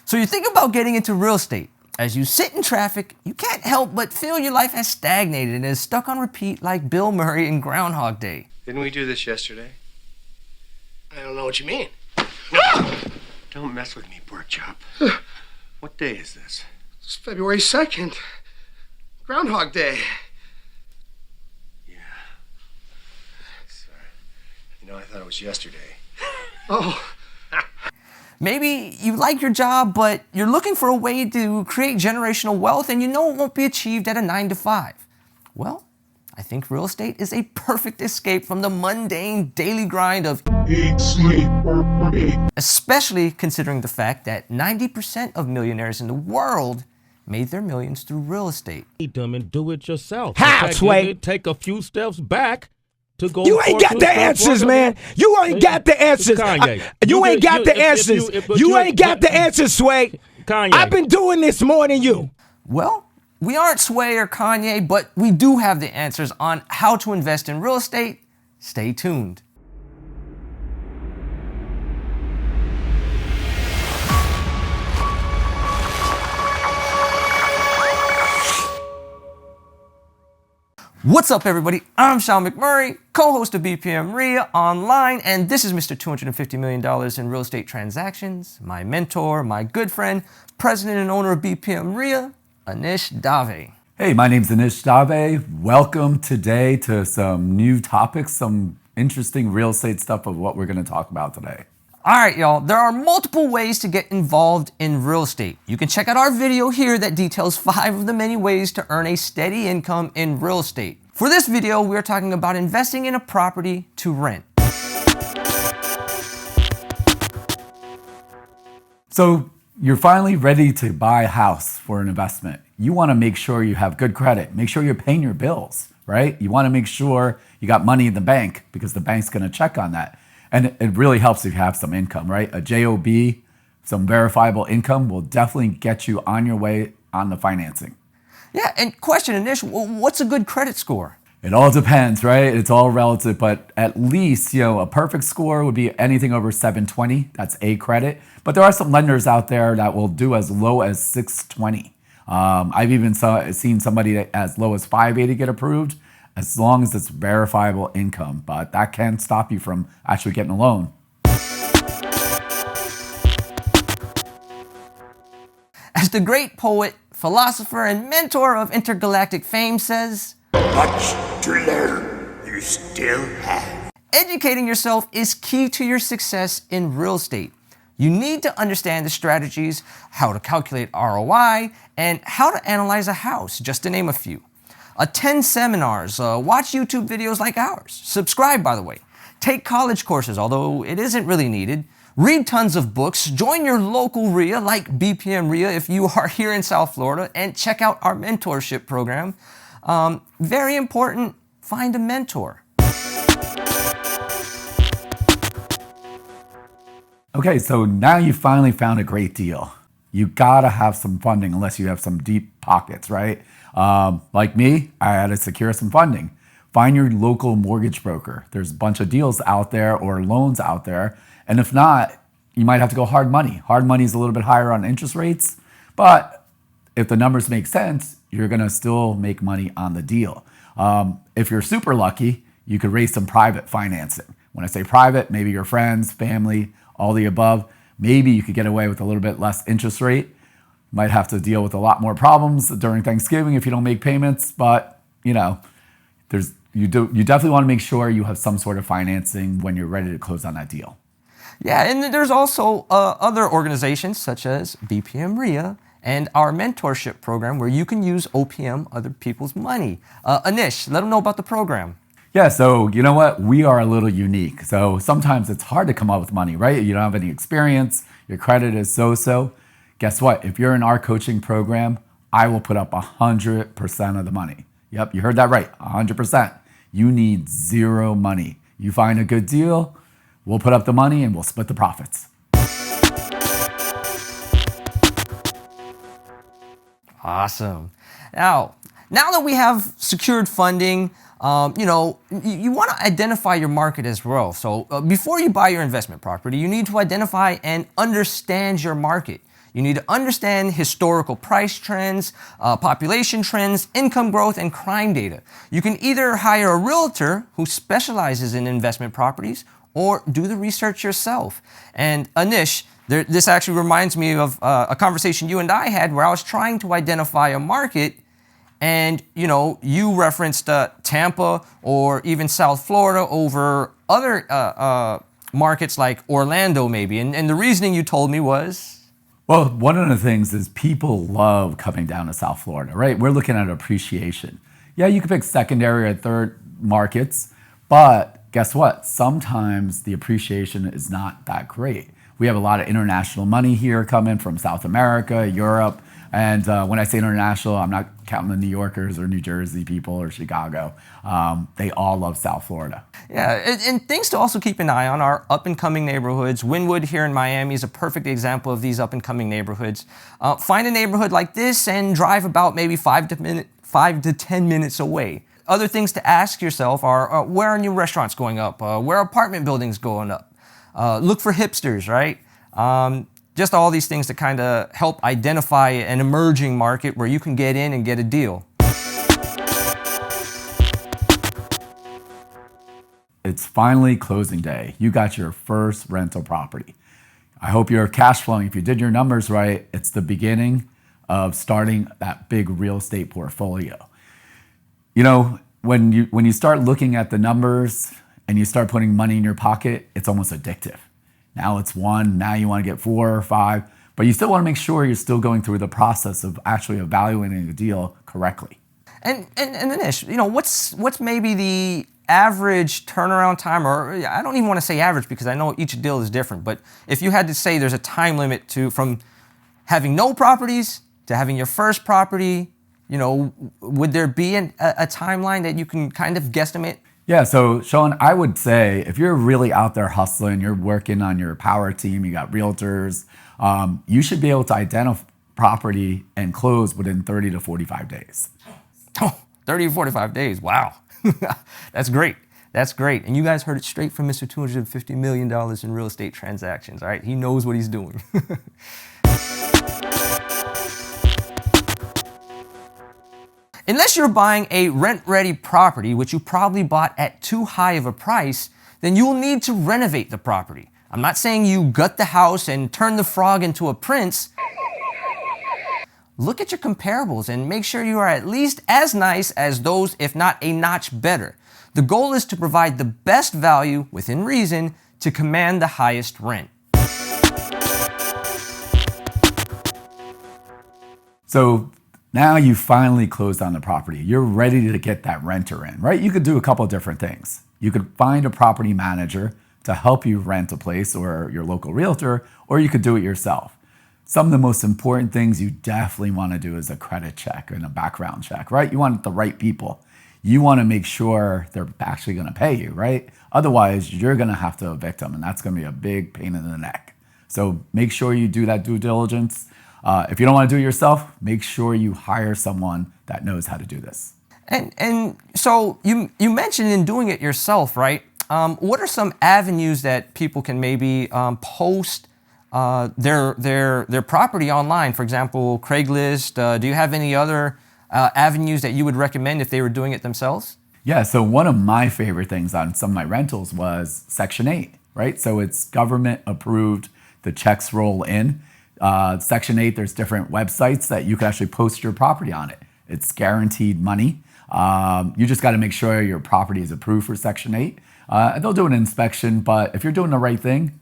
So you think about getting into real estate. As you sit in traffic, you can't help but feel your life has stagnated and is stuck on repeat like Bill Murray in Groundhog Day. Didn't we do this yesterday? I don't know what you mean. Don't mess with me, pork chop. What day is this? It's February 2nd. Groundhog Day. Yeah. Sorry. You know, I thought it was yesterday. Oh. Maybe you like your job, but you're looking for a way to create generational wealth and you know it won't be achieved at a 9-to-5. Well, I think real estate is a perfect escape from the mundane daily grind of eat, sleep, or eat. Especially considering the fact that 90% of millionaires in the world made their millions through real estate. Eat them and do it yourself. How, Sway? Take a few steps back to go. You ain't got the answers, man. You ain't got the answers. Kanye. You ain't got the answers. You ain't got the answers, Sway. Kanye. I've been doing this more than you. Well, we aren't Sway or Kanye, but we do have the answers on how to invest in real estate. Stay tuned. What's up, everybody? I'm Sean McMurray, co-host of BPM REIA online, and this is Mr. $250 million in real estate transactions, my mentor, my good friend, president and owner of BPM REIA, Anish Dave. Hey, my name's Anish Dave. Welcome today to some new topics, some interesting real estate stuff of what we're going to talk about today. All right, y'all, there are multiple ways to get involved in real estate. You can check out our video here that details 5 of the many ways to earn a steady income in real estate. For this video, we're talking about investing in a property to rent. So you're finally ready to buy a house for an investment. You want to make sure you have good credit. Make sure you're paying your bills, right? You want to make sure you got money in the bank because the bank's going to check on that. And it really helps if you have some income, right? A JOB, some verifiable income will definitely get you on your way on the financing. Yeah, and question, Anish, what's a good credit score? It all depends, right? It's all relative, but at least, a perfect score would be anything over 720. That's A credit. But there are some lenders out there that will do as low as 620. I've even seen somebody as low as 580 get approved, as long as it's verifiable income, but that can stop you from actually getting a loan. As the great poet, philosopher, and mentor of intergalactic fame says, much to learn you still have. Educating yourself is key to your success in real estate. You need to understand the strategies, how to calculate ROI, and how to analyze a house, just to name a few. Attend seminars, watch YouTube videos like ours. Subscribe, by the way. Take college courses, although it isn't really needed. Read tons of books. Join your local REIA, like BPM REIA if you are here in South Florida, and check out our mentorship program. Very important, find a mentor. Okay, so now you finally found a great deal. You gotta have some funding unless you have some deep pockets, right? Like me, I had to secure some funding. Find your local mortgage broker. There's a bunch of deals out there or loans out there. And if not, you might have to go hard money. Hard money is a little bit higher on interest rates, but if the numbers make sense, you're gonna still make money on the deal. If you're super lucky, you could raise some private financing. When I say private, maybe your friends, family, all the above. Maybe you could get away with a little bit less interest rate. Might have to deal with a lot more problems during Thanksgiving if you don't make payments, but you definitely want to make sure you have some sort of financing when you're ready to close on that deal. Yeah, and there's also other organizations such as BPM REIA and our mentorship program where you can use OPM, other people's money. Anish, let them know about the program. Yeah, so you know what? We are a little unique. So sometimes it's hard to come up with money, right? You don't have any experience. Your credit is so-so. Guess what? If you're in our coaching program, I will put up 100% of the money. Yep, you heard that right, 100%. You need zero money. You find a good deal, we'll put up the money and we'll split the profits. Awesome. Now that we have secured funding, you want to identify your market as well. So before you buy your investment property, you need to identify and understand your market. You need to understand historical price trends, population trends, income growth, and crime data. You can either hire a realtor who specializes in investment properties or do the research yourself. And Anish, this actually reminds me of a conversation you and I had where I was trying to identify a market, and you referenced Tampa or even South Florida over other markets like Orlando maybe. And the reasoning you told me was? Well, one of the things is people love coming down to South Florida, right? We're looking at appreciation. Yeah, you can pick secondary or third markets, but guess what? Sometimes the appreciation is not that great. We have a lot of international money here coming from South America, Europe. And when I say international, I'm not counting the New Yorkers or New Jersey people or Chicago. They all love South Florida. Yeah, and things to also keep an eye on are up-and-coming neighborhoods. Wynwood here in Miami is a perfect example of these up-and-coming neighborhoods. Find a neighborhood like this and drive about maybe 5 to 10 minutes away. Other things to ask yourself are, where are new restaurants going up? Where are apartment buildings going up? Look for hipsters, right? Just all these things to kind of help identify an emerging market where you can get in and get a deal. It's finally closing day. You got your first rental property. I hope you're cash flowing. If you did your numbers right, it's the beginning of starting that big real estate portfolio. When you start looking at the numbers and you start putting money in your pocket, it's almost addictive. Now it's 1, now you want to get 4 or 5, but you still want to make sure you're still going through the process of actually evaluating the deal correctly. And Anish, what's maybe the average turnaround time, or I don't even want to say average because I know each deal is different, but if you had to say there's a time limit from having no properties to having your first property, would there be a timeline that you can kind of guesstimate? Yeah, so Sean, I would say if you're really out there hustling, you're working on your power team, you got realtors, you should be able to identify property and close within 30 to 45 days. Oh, 30 to 45 days, wow. That's great. That's great. And you guys heard it straight from Mr. $250 million in real estate transactions, all right? He knows what he's doing. Unless you're buying a rent-ready property, which you probably bought at too high of a price, then you'll need to renovate the property. I'm not saying you gut the house and turn the frog into a prince. Look at your comparables and make sure you are at least as nice as those, if not a notch better. The goal is to provide the best value within reason to command the highest rent. So now you finally closed on the property. You're ready to get that renter in, right? You could do a couple of different things. You could find a property manager to help you rent a place or your local realtor, or you could do it yourself. Some of the most important things you definitely want to do is a credit check and a background check, right? You want the right people. You want to make sure they're actually going to pay you, right? Otherwise, you're going to have to evict them, and that's going to be a big pain in the neck. So make sure you do that due diligence. If you don't want to do it yourself, make sure you hire someone that knows how to do this. And so you mentioned in doing it yourself, right? What are some avenues that people can maybe post their property online? For example, Craigslist. Do you have any other avenues that you would recommend if they were doing it themselves? Yeah, so one of my favorite things on some of my rentals was Section 8, right? So it's government approved, the checks roll in. Section 8, there's different websites that you can actually post your property on it. It's guaranteed money. You just got to make sure your property is approved for Section 8. And they'll do an inspection, but if you're doing the right thing,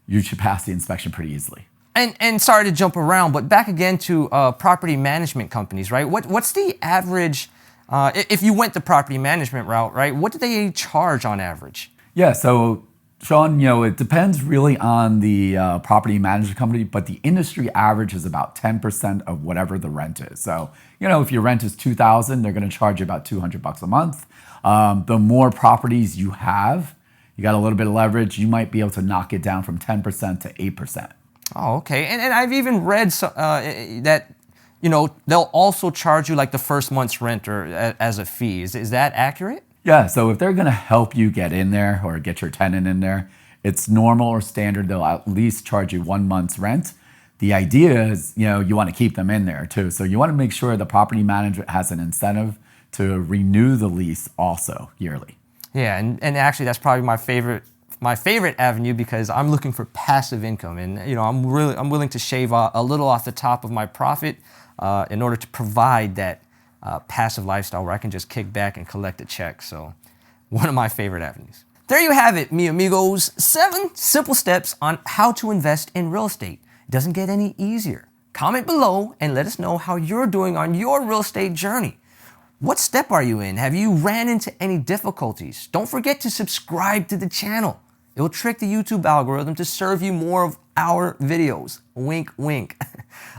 you should pass the inspection pretty easily. And sorry to jump around, but back again to property management companies, right? What's the average, if you went the property management route, right? What do they charge on average? Yeah, so Sean, it depends really on the property management company, but the industry average is about 10% of whatever the rent is. So, if your rent is $2,000, they're going to charge you about $200 a month. The more properties you have, you got a little bit of leverage, you might be able to knock it down from 10% to 8%. Oh, okay. And I've even read that, they'll also charge you like the first month's rent or as a fee. Is that accurate? Yeah, so if they're going to help you get in there or get your tenant in there, it's normal or standard. They'll at least charge you 1 month's rent. The idea is, you want to keep them in there too. So you want to make sure the property manager has an incentive to renew the lease also yearly. Yeah, and actually that's probably my favorite avenue because I'm looking for passive income, and I'm willing to shave a little off the top of my profit in order to provide that passive lifestyle where I can just kick back and collect a check. So one of my favorite avenues. There you have it, mi amigos. 7 simple steps on how to invest in real estate. It doesn't get any easier. Comment below and let us know how you're doing on your real estate journey. What step are you in? Have you ran into any difficulties? Don't forget to subscribe to the channel. It will trick the YouTube algorithm to serve you more of our videos. Wink, wink.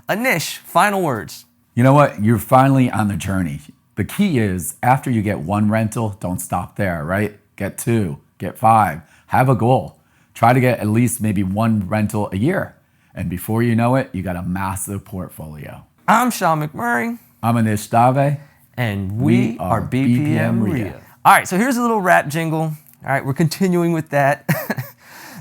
Anish, final words. You know what? You're finally on the journey. The key is after you get 1 rental, don't stop there, right? Get 2, get 5, have a goal. Try to get at least maybe 1 rental a year. And before you know it, you got a massive portfolio. I'm Sean McMurray. I'm Anish Dave. And we are BPM REIA. All right, so here's a little rap jingle. All right, we're continuing with that.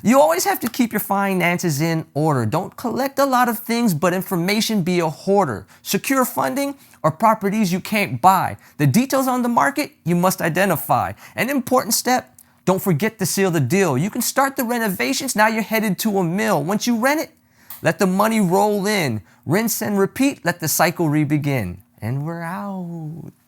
You always have to keep your finances in order. Don't collect a lot of things, but information, be a hoarder. Secure funding or properties you can't buy. The details on the market you must identify. An important step, don't forget to seal the deal. You can start the renovations, now you're headed to a mill. Once you rent it, let the money roll in. Rinse and repeat, let the cycle re-begin. And we're out.